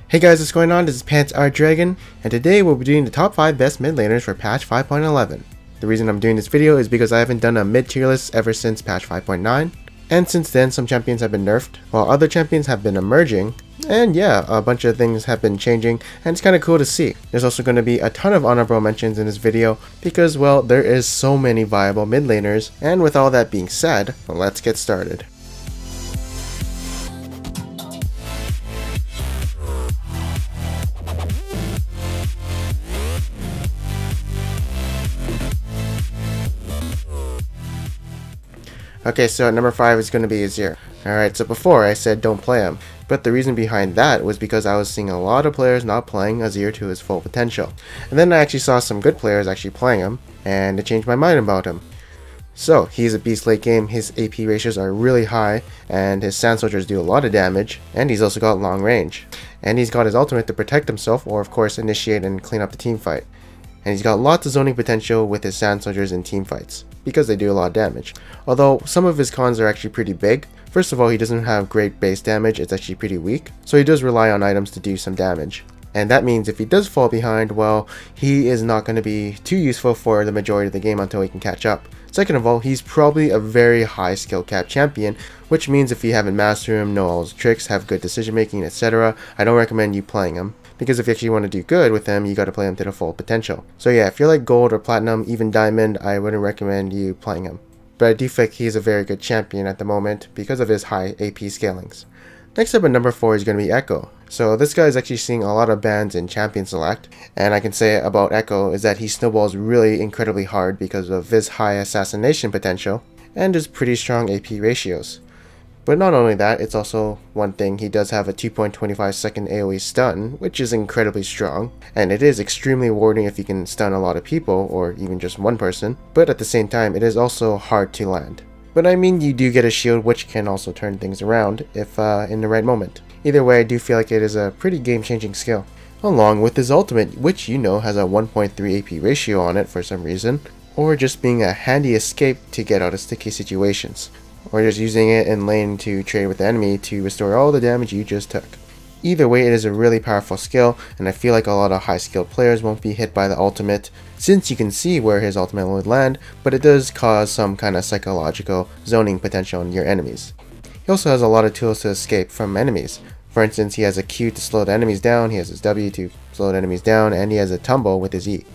Hey guys, what's going on? This is Pants Our Dragon, and today we'll be doing the top 5 best mid laners for patch 5.11. The reason I'm doing this video is because I haven't done a mid tier list ever since patch 5.9, and since then some champions have been nerfed, while other champions have been emerging, and yeah, a bunch of things have been changing, and it's kinda cool to see. There's also going to be a ton of honorable mentions in this video, because well, there is so many viable mid laners, and with all that being said, let's get started. Okay, so at number 5 is going to be Azir. Alright, so before I said don't play him, but the reason behind that was because I was seeing a lot of players not playing Azir to his full potential. And then I actually saw some good players actually playing him, and it changed my mind about him. So, he's a beast late game, his AP ratios are really high, and his sand soldiers do a lot of damage, and he's also got long range. And he's got his ultimate to protect himself, or of course initiate and clean up the team fight. And he's got lots of zoning potential with his sand soldiers in team fights, because they do a lot of damage. Although some of his cons are actually pretty big. First of all, he doesn't have great base damage, it's actually pretty weak, so he does rely on items to do some damage. And that means if he does fall behind, well, he is not going to be too useful for the majority of the game until he can catch up. Second of all, he's probably a very high skill cap champion, which means if you haven't mastered him, know all his tricks, have good decision making, etc., I don't recommend you playing him. Because if you actually want to do good with him, you gotta play him to the full potential. So yeah, if you're like gold or platinum, even diamond, I wouldn't recommend you playing him. But I do think he's a very good champion at the moment because of his high AP scalings. Next up at number 4 is going to be Ekko. So this guy is actually seeing a lot of bans in Champion Select, and I can say about Ekko is that he snowballs really incredibly hard because of his high assassination potential and his pretty strong AP ratios. But not only that, it's also one thing, he does have a 2.25 second AoE stun, which is incredibly strong, and it is extremely rewarding if you can stun a lot of people, or even just one person, but at the same time, it is also hard to land. But I mean, you do get a shield which can also turn things around, if in the right moment. Either way, I do feel like it is a pretty game-changing skill. Along with his ultimate, which you know has a 1.3 AP ratio on it for some reason, or just being a handy escape to get out of sticky situations, or just using it in lane to trade with the enemy to restore all the damage you just took. Either way, it is a really powerful skill, and I feel like a lot of high skilled players won't be hit by the ultimate, since you can see where his ultimate would land, but it does cause some kind of psychological zoning potential in your enemies. He also has a lot of tools to escape from enemies. For instance, he has a Q to slow the enemies down, he has his W to slow the enemies down, and he has a tumble with his E.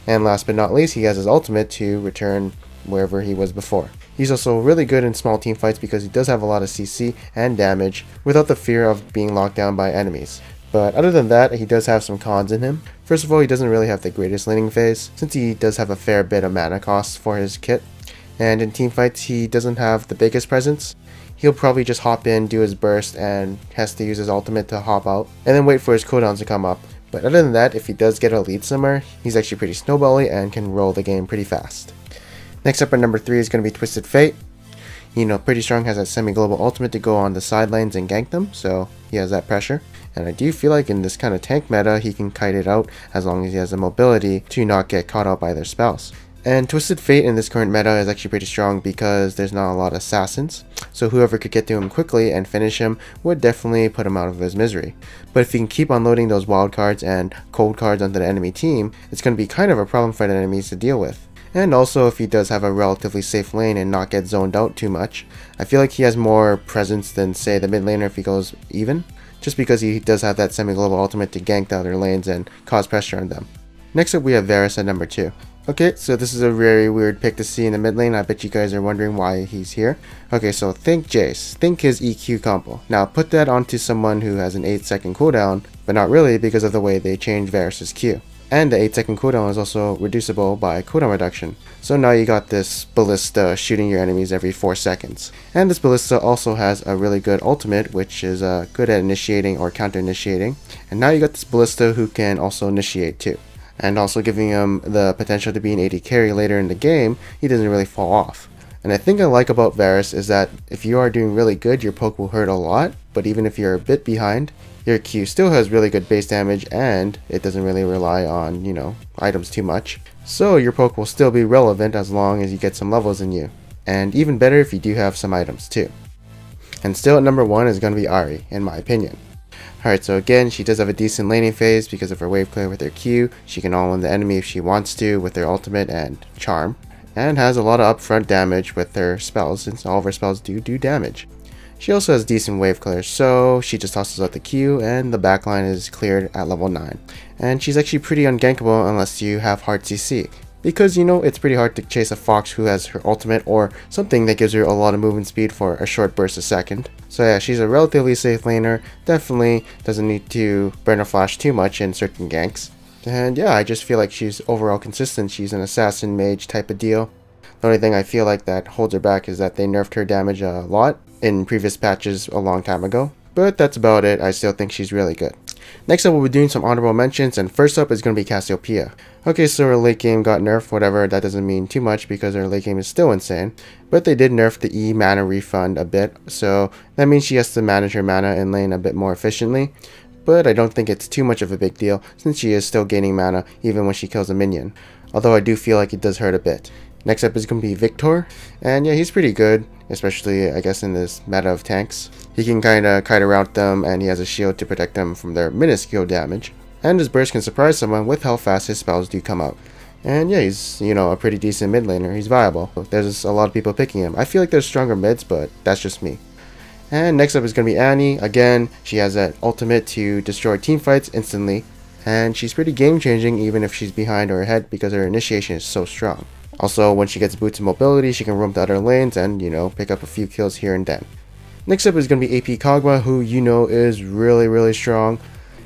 And last but not least, he has his ultimate to return wherever he was before. He's also really good in small team fights because he does have a lot of CC and damage without the fear of being locked down by enemies. But other than that, he does have some cons in him. First of all, he doesn't really have the greatest laning phase, since he does have a fair bit of mana costs for his kit. And in team fights, he doesn't have the biggest presence. He'll probably just hop in, do his burst, and has to use his ultimate to hop out, and then wait for his cooldowns to come up. But other than that, if he does get a lead somewhere, he's actually pretty snowbally and can roll the game pretty fast. Next up at number 3 is going to be Twisted Fate. You know, pretty strong, has that semi-global ultimate to go on the side lanes and gank them, so he has that pressure. And I do feel like in this kind of tank meta, he can kite it out as long as he has the mobility to not get caught out by their spells. And Twisted Fate in this current meta is actually pretty strong because there's not a lot of assassins, so whoever could get to him quickly and finish him would definitely put him out of his misery. But if he can keep unloading those wild cards and cold cards onto the enemy team, it's going to be kind of a problem for the enemies to deal with. And also, if he does have a relatively safe lane and not get zoned out too much, I feel like he has more presence than, say, the mid laner if he goes even, just because he does have that semi-global ultimate to gank the other lanes and cause pressure on them. Next up, we have Varus at number 2. Okay, so this is a very weird pick to see in the mid lane. I bet you guys are wondering why he's here. Okay, so think Jace, think his EQ combo. Now put that onto someone who has an 8-second cooldown, but not really because of the way they changed Varus's Q. And the 8-second cooldown is also reducible by cooldown reduction. So now you got this ballista shooting your enemies every 4 seconds. And this ballista also has a really good ultimate, which is good at initiating or counter initiating. And now you got this ballista who can also initiate too. And also giving him the potential to be an AD carry later in the game, he doesn't really fall off. And the thing I like about Varus is that if you are doing really good, your poke will hurt a lot, but even if you're a bit behind, your Q still has really good base damage and it doesn't really rely on, you know, items too much. So your poke will still be relevant as long as you get some levels in you. And even better if you do have some items too. And still at number 1 is going to be Ahri, in my opinion. Alright, so again, she does have a decent laning phase because of her wave clear with her Q. She can all-in the enemy if she wants to with her ultimate and charm. And has a lot of upfront damage with her spells, since all of her spells do damage. She also has decent wave clear, so she just tosses out the Q and the backline is cleared at level 9. And she's actually pretty ungankable unless you have hard CC. Because, you know, it's pretty hard to chase a Fox who has her ultimate or something that gives her a lot of movement speed for a short burst a second. So yeah, she's a relatively safe laner, definitely doesn't need to burn a flash too much in certain ganks. And yeah, I just feel like she's overall consistent. She's an assassin mage type of deal. The only thing I feel like that holds her back is that they nerfed her damage a lot in previous patches a long time ago. But that's about it. I still think she's really good. Next up, we'll be doing some honorable mentions, and first up is going to be Cassiopeia. Okay, so her late game got nerfed, whatever, that doesn't mean too much because her late game is still insane. But they did nerf the E mana refund a bit, so that means she has to manage her mana in lane a bit more efficiently. But I don't think it's too much of a big deal since she is still gaining mana even when she kills a minion. Although I do feel like it does hurt a bit. Next up is going to be Victor, and yeah, he's pretty good, especially I guess in this meta of tanks. He can kind of kite around them and he has a shield to protect them from their minuscule damage. And his burst can surprise someone with how fast his spells do come out. And yeah, he's, you know, a pretty decent mid laner, he's viable. There's a lot of people picking him. I feel like there's stronger mids, but that's just me. And next up is going to be Annie. Again, she has that ultimate to destroy teamfights instantly. And she's pretty game changing even if she's behind or ahead because her initiation is so strong. Also, when she gets boots of mobility, she can roam to other lanes and, you know, pick up a few kills here and then. Next up is going to be AP Kog'Maw, who you know is really strong,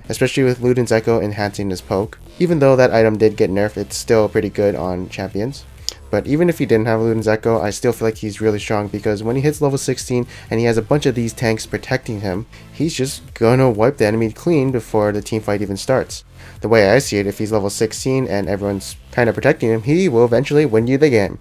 especially with Luden's Ekko enhancing his poke. Even though that item did get nerfed, it's still pretty good on champions. But even if he didn't have Luden's Ekko, I still feel like he's really strong because when he hits level 16 and he has a bunch of these tanks protecting him, he's just gonna wipe the enemy clean before the team fight even starts. The way I see it, if he's level 16 and everyone's kind of protecting him, he will eventually win you the game.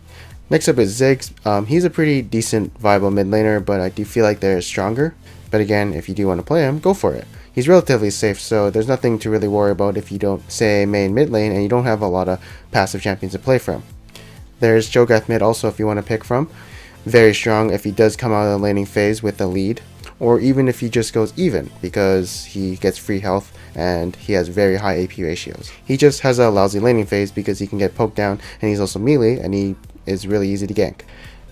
Next up is Ziggs. He's a pretty decent viable mid laner, but I do feel like they're stronger. But again, if you do want to play him, go for it. He's relatively safe, so there's nothing to really worry about if you don't, say, main mid lane and you don't have a lot of passive champions to play from. There's Cho'Gath mid also if you want to pick from. Very strong if he does come out of the laning phase with a lead. Or even if he just goes even, because he gets free health and he has very high AP ratios. He just has a lousy laning phase because he can get poked down and he's also melee and he is really easy to gank.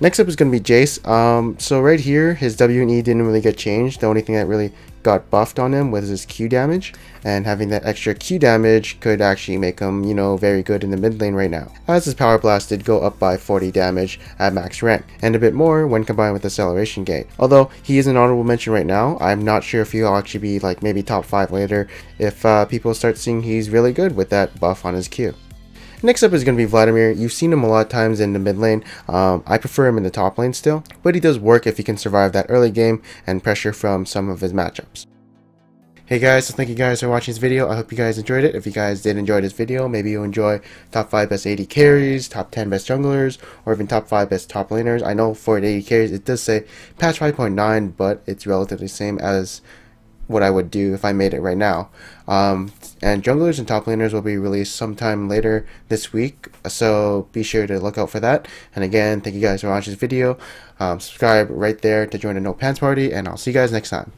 Next up is going to be Jace. So right here, his W and E didn't really get changed. The only thing that really got buffed on him was his Q damage, and having that extra Q damage could actually make him, you know, very good in the mid lane right now, as his power blast did go up by 40 damage at max rank, and a bit more when combined with acceleration gate. Although he is an honorable mention right now, I'm not sure if he'll actually be like maybe top 5 later if people start seeing he's really good with that buff on his Q. Next up is going to be Vladimir. You've seen him a lot of times in the mid lane. I prefer him in the top lane still, but he does work if he can survive that early game and pressure from some of his matchups. Hey guys, so thank you guys for watching this video. I hope you guys enjoyed it. If you guys did enjoy this video, maybe you'll enjoy top 5 best AD carries, top 10 best junglers, or even top 5 best top laners. I know for the AD carries it does say patch 5.9, but it's relatively the same as what I would do if I made it right now. And junglers and top laners will be released sometime later this week, so be sure to look out for that. And again, thank you guys for watching this video. Subscribe right there to join the No Pants Party, and I'll see you guys next time.